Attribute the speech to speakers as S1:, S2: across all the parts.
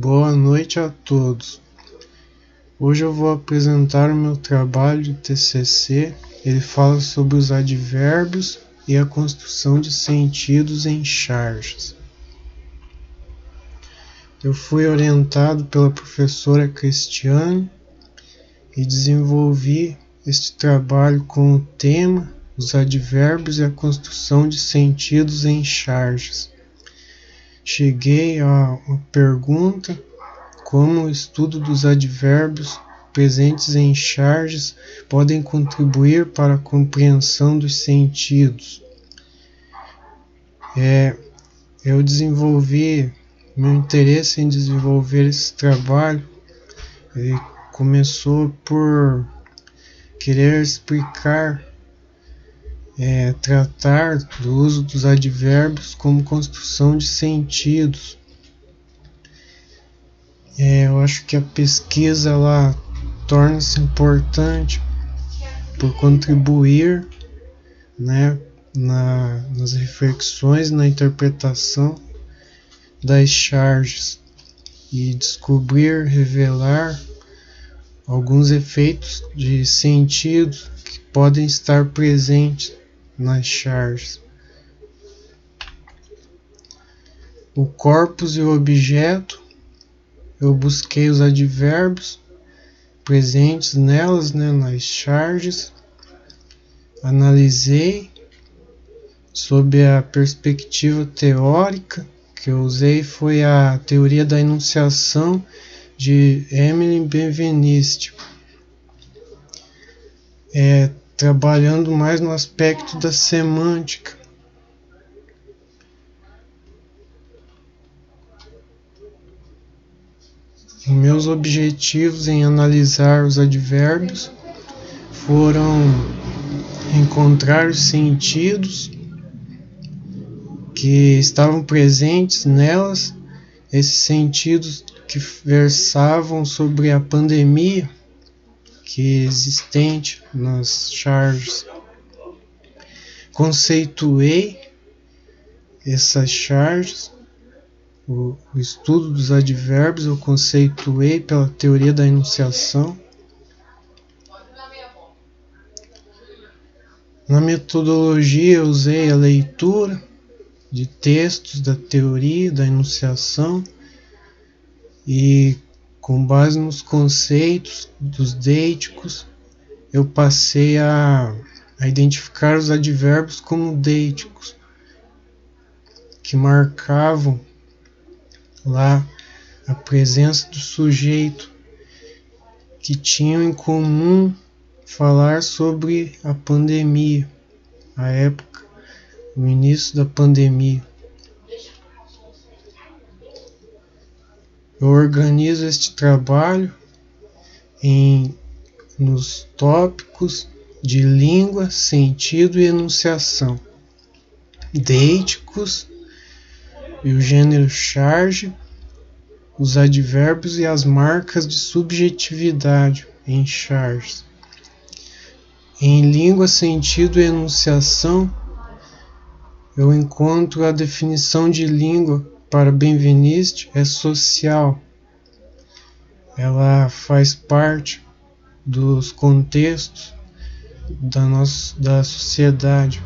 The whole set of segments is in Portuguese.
S1: Boa noite a todos. Hoje eu vou apresentar o meu trabalho de TCC. Ele fala sobre os advérbios e a construção de sentidos em charges. Eu fui orientado pela professora Cristiane e desenvolvi este trabalho com o tema os advérbios e a construção de sentidos em charges. Cheguei a uma pergunta: como o estudo dos advérbios presentes em charges podem contribuir para a compreensão dos sentidos? Eu desenvolvi meu interesse em desenvolver esse trabalho. Ele começou por querer explicar, tratar do uso dos advérbios como construção de sentidos. Eu acho que a pesquisa ela torna-se importante por contribuir, nas reflexões, na interpretação das charges e descobrir, revelar alguns efeitos de sentido que podem estar presentes nas charges. O corpus e o objeto, eu busquei os advérbios presentes nelas, nas charges, analisei sob a perspectiva teórica que eu usei foi a teoria da enunciação de Emily Benveniste, trabalhando mais no aspecto da semântica. Meus objetivos em analisar os advérbios foram encontrar os sentidos que estavam presentes nelas, esses sentidos que versavam sobre a pandemia que é existente nas charges. Conceituei essas charges, o estudo dos advérbios eu conceituei pela teoria da enunciação. Na metodologia eu usei a leitura de textos da teoria da enunciação e, com base nos conceitos dos deíticos, eu passei a identificar os advérbios como deíticos, que marcavam lá a presença do sujeito, que tinham em comum falar sobre a pandemia, a época, o início da pandemia. Eu organizo este trabalho nos tópicos de língua, sentido e enunciação, deíticos e o gênero charge, os advérbios e as marcas de subjetividade em charges. Em língua, sentido e enunciação, eu encontro a definição de língua para Benveniste é social. Ela faz parte dos contextos da sociedade.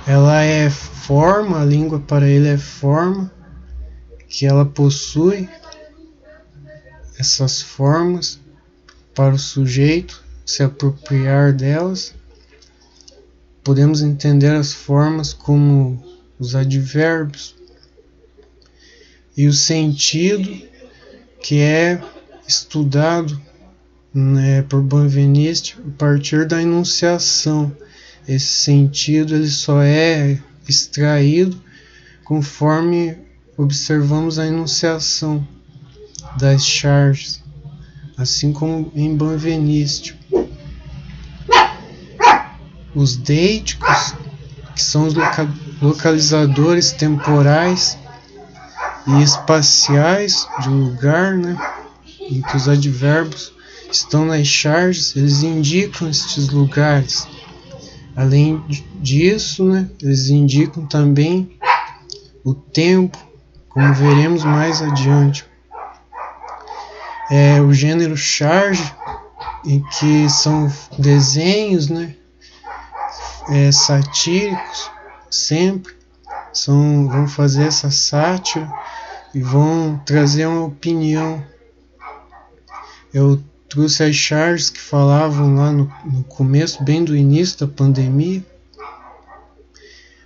S1: Ela é forma, a língua para ele é forma, que ela possui essas formas para o sujeito se apropriar delas. Podemos entender as formas como os advérbios. E o sentido, que é estudado por Benveniste a partir da enunciação. Esse sentido ele só é extraído conforme observamos a enunciação das charges, assim como em Benveniste. Os deíticos, que são os localizadores temporais e espaciais de lugar, em que os advérbios estão nas charges, eles indicam estes lugares. Além disso, eles indicam também o tempo como veremos mais adiante. O gênero charge, em que são desenhos, né, satíricos, sempre vão fazer essa sátira e vão trazer uma opinião. Eu trouxe as charges que falavam lá no começo, bem do início da pandemia,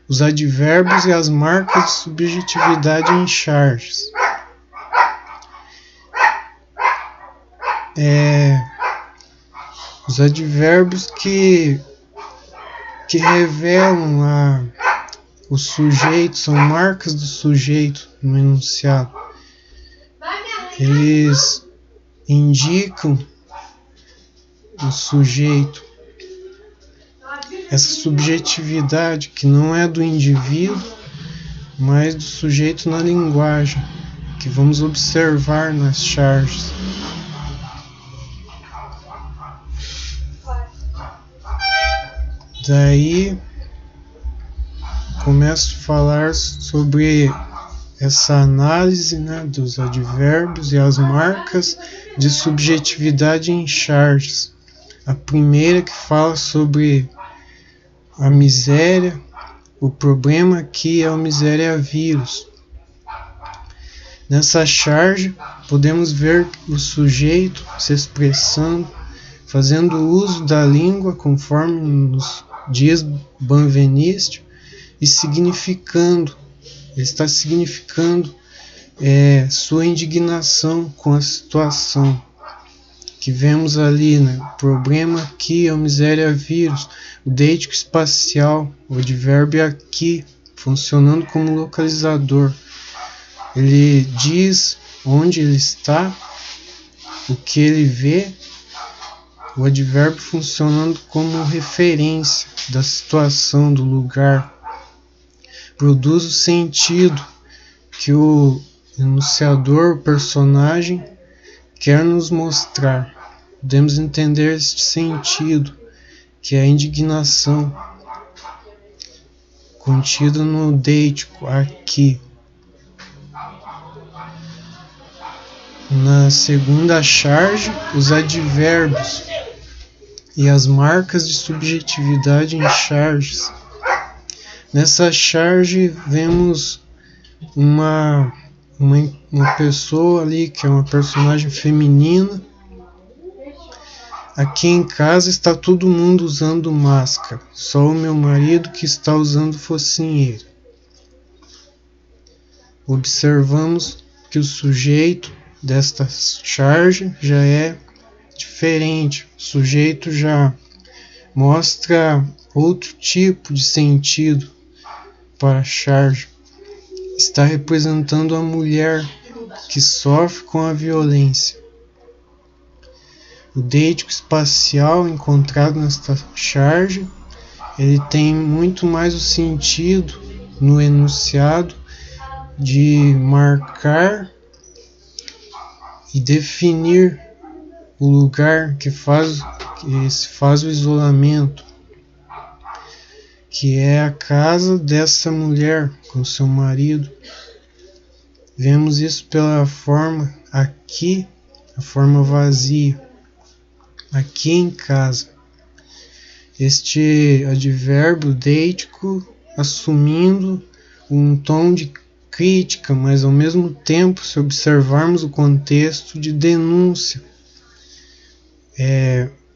S1: os advérbios e as marcas de subjetividade em charges. Os advérbios que revelam o sujeito, são marcas do sujeito no enunciado. Eles indicam o sujeito, essa subjetividade que não é do indivíduo, mas do sujeito na linguagem, que vamos observar nas charges. Daí começo a falar sobre essa análise, né, dos advérbios e as marcas de subjetividade em charges. A primeira que fala sobre a miséria. O problema aqui é o miséria vírus. Nessa charge podemos ver o sujeito se expressando, fazendo uso da língua conforme nos diz Benveniste e significando. Ele está significando sua indignação com a situação que vemos ali, né? O problema aqui é o miséria vírus, o deítico espacial, o advérbio aqui, funcionando como localizador. Ele diz onde ele está, o que ele vê, o advérbio funcionando como referência da situação, do lugar. Produz o sentido que o enunciador, o personagem, quer nos mostrar. Podemos entender este sentido, que é a indignação contida no deítico, aqui. Na segunda charge, os advérbios e as marcas de subjetividade em charges. Nessa charge vemos uma pessoa ali que é uma personagem feminina. Aqui em casa está todo mundo usando máscara, só o meu marido que está usando focinheira. Observamos que o sujeito desta charge já é diferente. O sujeito já mostra outro tipo de sentido para a charge. Está representando a mulher que sofre com a violência. O deítico espacial encontrado nesta charge, ele tem muito mais o sentido no enunciado de marcar e definir o lugar que se faz o isolamento, que é a casa dessa mulher com seu marido. Vemos isso pela forma aqui, a forma vazia, aqui em casa. Este advérbio deítico assumindo um tom de crítica, mas ao mesmo tempo, se observarmos o contexto, de denúncia.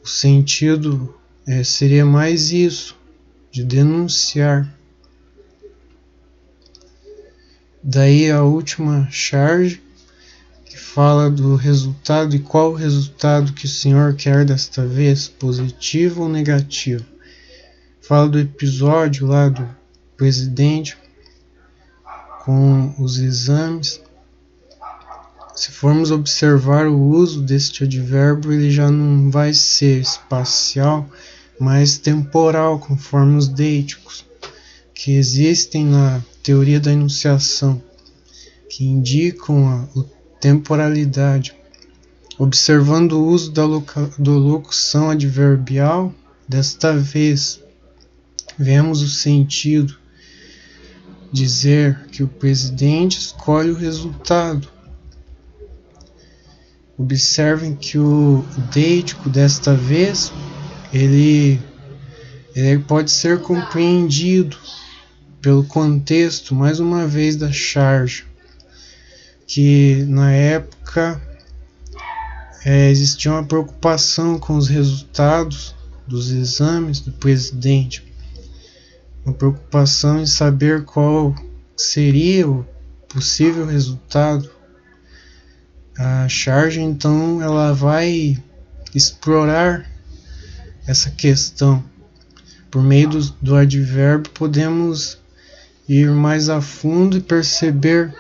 S1: O sentido seria mais isso, de denunciar. Daí a última charge, que fala do resultado e qual o resultado que o Senhor quer desta vez, positivo ou negativo. Fala do episódio lá do presidente com os exames. Se formos observar o uso deste advérbio, ele já não vai ser espacial, mas temporal, conforme os deíticos que existem na teoria da enunciação, que indicam a temporalidade. Observando o uso da locução adverbial, desta vez vemos o sentido dizer que o presidente escolhe o resultado. Observem que o deítico desta vez ele pode ser compreendido pelo contexto, mais uma vez, da charge, que na época existia uma preocupação com os resultados dos exames do presidente, uma preocupação em saber qual seria o possível resultado. A charge, então, ela vai explorar essa questão. Por meio do advérbio, podemos ir mais a fundo e perceber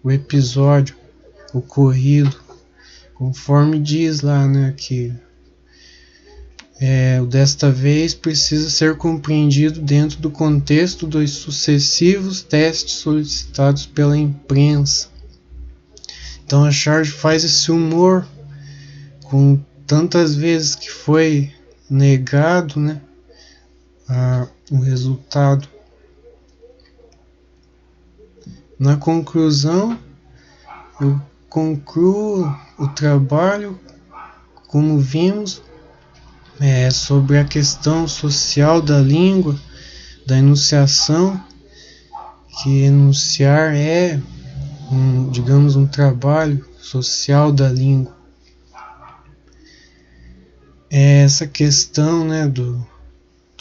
S1: o episódio ocorrido, conforme diz lá, né, que o desta vez precisa ser compreendido dentro do contexto dos sucessivos testes solicitados pela imprensa. Então a charge faz esse humor com tantas vezes que foi negado, né, o resultado. Na conclusão, eu concluo o trabalho, como vimos, sobre a questão social da língua, da enunciação, que enunciar é digamos, um trabalho social da língua. Essa questão, né, do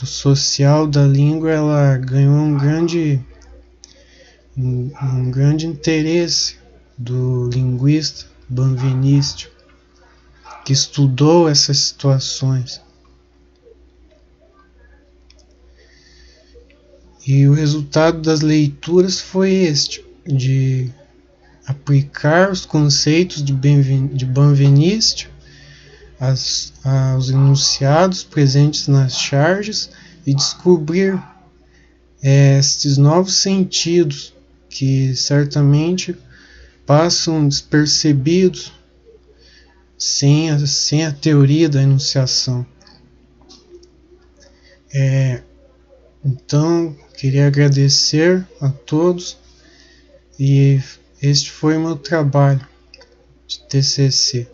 S1: social da língua, ela ganhou um grande interesse do linguista Benveniste, que estudou essas situações. E o resultado das leituras foi este, de aplicar os conceitos de Benveniste aos enunciados presentes nas charges e descobrir estes novos sentidos que certamente passam despercebidos sem a teoria da enunciação. Então, queria agradecer a todos e este foi o meu trabalho de TCC.